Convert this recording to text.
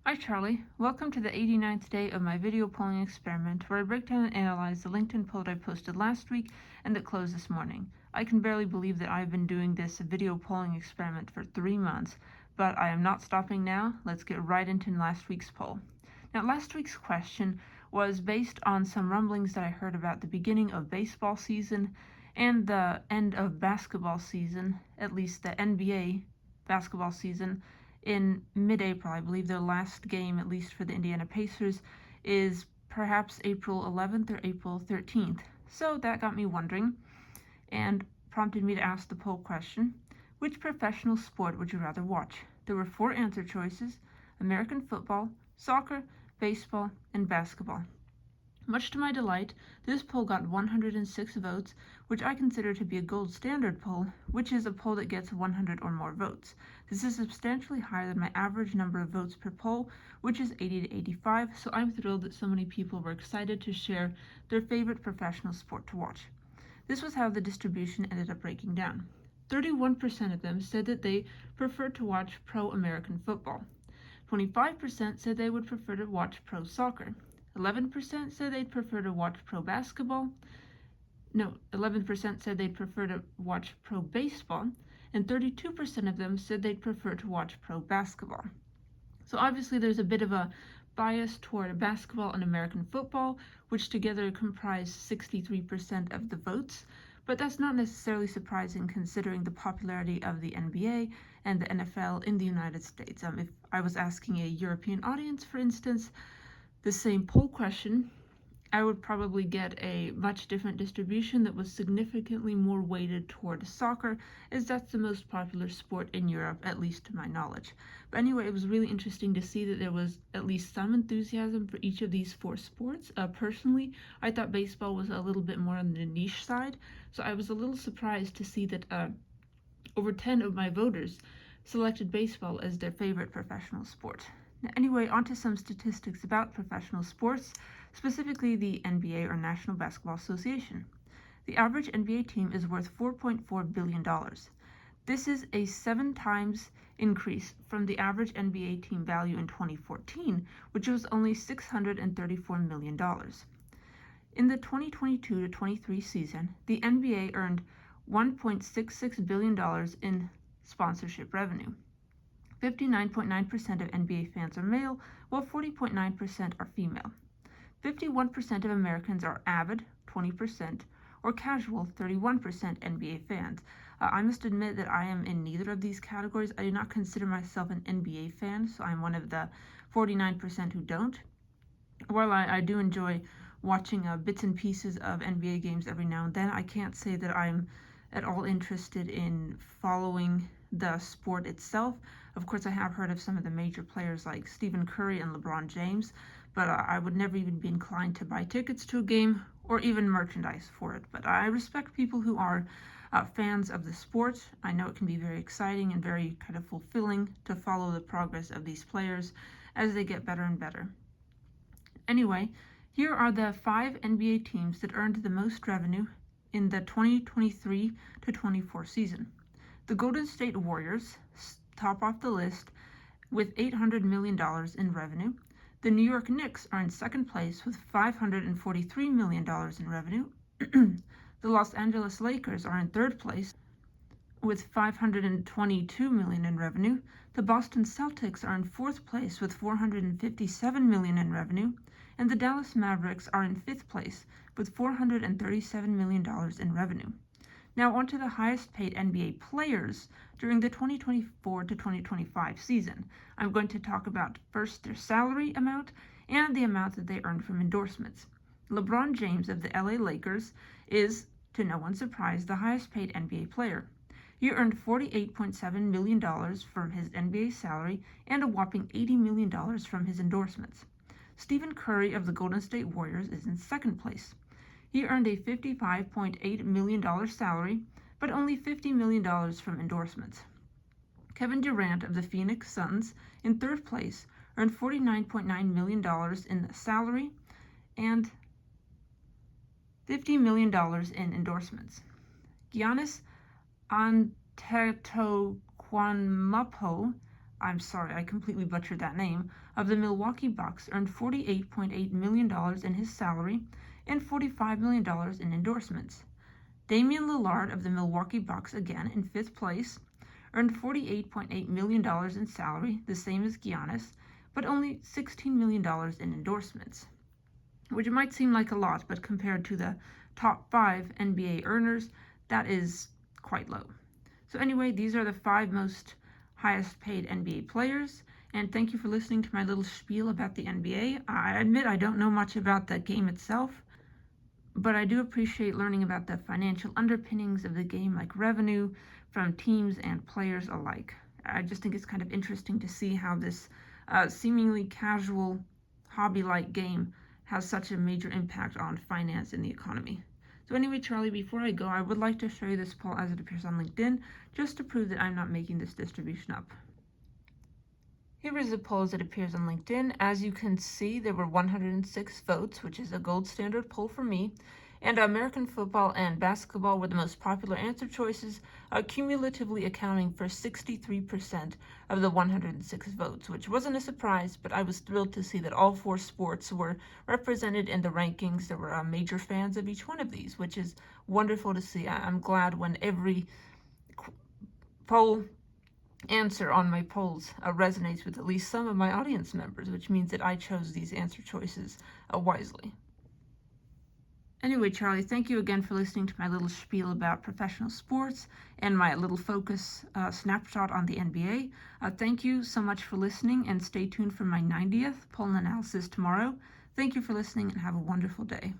Hi Charlie, welcome to the 89th day of my video polling experiment where I break down and analyze the LinkedIn poll that I posted last week and that closed this morning. I can barely believe that I've been doing this video polling experiment for 3 months, but I am not stopping now. Let's get right into last week's poll. Now, last week's question was based on some rumblings that I heard about the beginning of baseball season and the end of basketball season, at least the NBA basketball season, in mid-April. I believe their last game, at least for the Indiana Pacers, is perhaps April 11th or April 13th. So that got me wondering and prompted me to ask the poll question, which professional sport would you rather watch? There were 4 answer choices: American football, soccer, baseball, and basketball. Much to my delight, this poll got 106 votes, which I consider to be a gold standard poll, which is a poll that gets 100 or more votes. This is substantially higher than my average number of votes per poll, which is 80 to 85, so I'm thrilled that so many people were excited to share their favorite professional sport to watch. This was how the distribution ended up breaking down. 31% of them said that they preferred to watch pro-American football. 25% said they would prefer to watch pro soccer. 11% said they'd prefer to watch pro basketball. 11% said they'd prefer to watch pro baseball, and 32% of them said they'd prefer to watch pro basketball. So obviously there's a bit of a bias toward basketball and American football, which together comprise 63% of the votes, but that's not necessarily surprising considering the popularity of the NBA and the NFL in the United States. If I was asking a European audience, for instance, the same poll question, I would probably get a much different distribution that was significantly more weighted toward soccer, as that's the most popular sport in Europe, at least to my knowledge. But anyway, it was really interesting to see that there was at least some enthusiasm for each of these 4 sports. Personally, I thought baseball was a little bit more on the niche side, so I was a little surprised to see that over 10 of my voters selected baseball as their favorite professional sport. Now, anyway, onto some statistics about professional sports, specifically the NBA, or National Basketball Association. The average NBA team is worth $4.4 billion. This is a 7 times increase from the average NBA team value in 2014, which was only $634 million. In the 2022 to 23 season, the NBA earned $1.66 billion in sponsorship revenue. 59.9% of NBA fans are male, while 40.9% are female. 51% of Americans are avid, 20%, or casual, 31% NBA fans. I must admit that I am in neither of these categories. I do not consider myself an NBA fan, so I'm one of the 49% who don't. While I do enjoy watching bits and pieces of NBA games every now and then, I can't say that I'm at all interested in following the sport itself. Of course, I have heard of some of the major players like Stephen Curry and LeBron James, but I would never even be inclined to buy tickets to a game or even merchandise for it. But I respect people who are fans of the sport. I know it can be very exciting and very kind of fulfilling to follow the progress of these players as they get better and better. Anyway, here are the 5 NBA teams that earned the most revenue in the 2023 to 24 season. The Golden State Warriors top off the list with $800 million in revenue. The New York Knicks are in second place with $543 million in revenue. The Los Angeles Lakers are in third place with $522 million in revenue. The Boston Celtics are in fourth place with $457 million in revenue. And the Dallas Mavericks are in fifth place with $437 million in revenue. Now on to the highest paid NBA players during the 2024 to 2025 season. I'm going to talk about first their salary amount and the amount that they earned from endorsements. LeBron James of the LA Lakers is, to no one's surprise, the highest paid NBA player. He earned $48.7 million from his NBA salary and a whopping $80 million from his endorsements. Stephen Curry of the Golden State Warriors is in second place. He earned a $55.8 million salary, but only $50 million from endorsements. Kevin Durant of the Phoenix Suns, in third place, earned $49.9 million in salary and $50 million in endorsements. Giannis Antetokounmpo I'm sorry, I completely butchered that name, of the Milwaukee Bucks earned $48.8 million in his salary and $45 million in endorsements. Damian Lillard of the Milwaukee Bucks, again in 5th place, earned $48.8 million in salary, the same as Giannis, but only $16 million in endorsements, which might seem like a lot, but compared to the top 5 NBA earners, that is quite low. So anyway, these are the 5 most highest paid NBA players, and thank you for listening to my little spiel about the NBA. I admit I don't know much about the game itself, but I do appreciate learning about the financial underpinnings of the game, like revenue from teams and players alike. I just think it's kind of interesting to see how this seemingly casual, hobby-like game has such a major impact on finance and the economy. So anyway, Charlie, before I go, I would like to show you this poll as it appears on LinkedIn, just to prove that I'm not making this distribution up. Here is the poll as it appears on LinkedIn. As you can see, there were 106 votes, which is a gold standard poll for me, and American football and basketball were the most popular answer choices, cumulatively accounting for 63% of the 106 votes, which wasn't a surprise, but I was thrilled to see that all 4 sports were represented in the rankings. There were major fans of each one of these, which is wonderful to see. I'm glad when every poll answer on my polls resonates with at least some of my audience members, which means that I chose these answer choices wisely. Anyway, Charlie, thank you again for listening to my little spiel about professional sports and my little focus snapshot on the NBA. Thank you so much for listening, and stay tuned for my 90th poll analysis tomorrow. Thank you for listening, and have a wonderful day.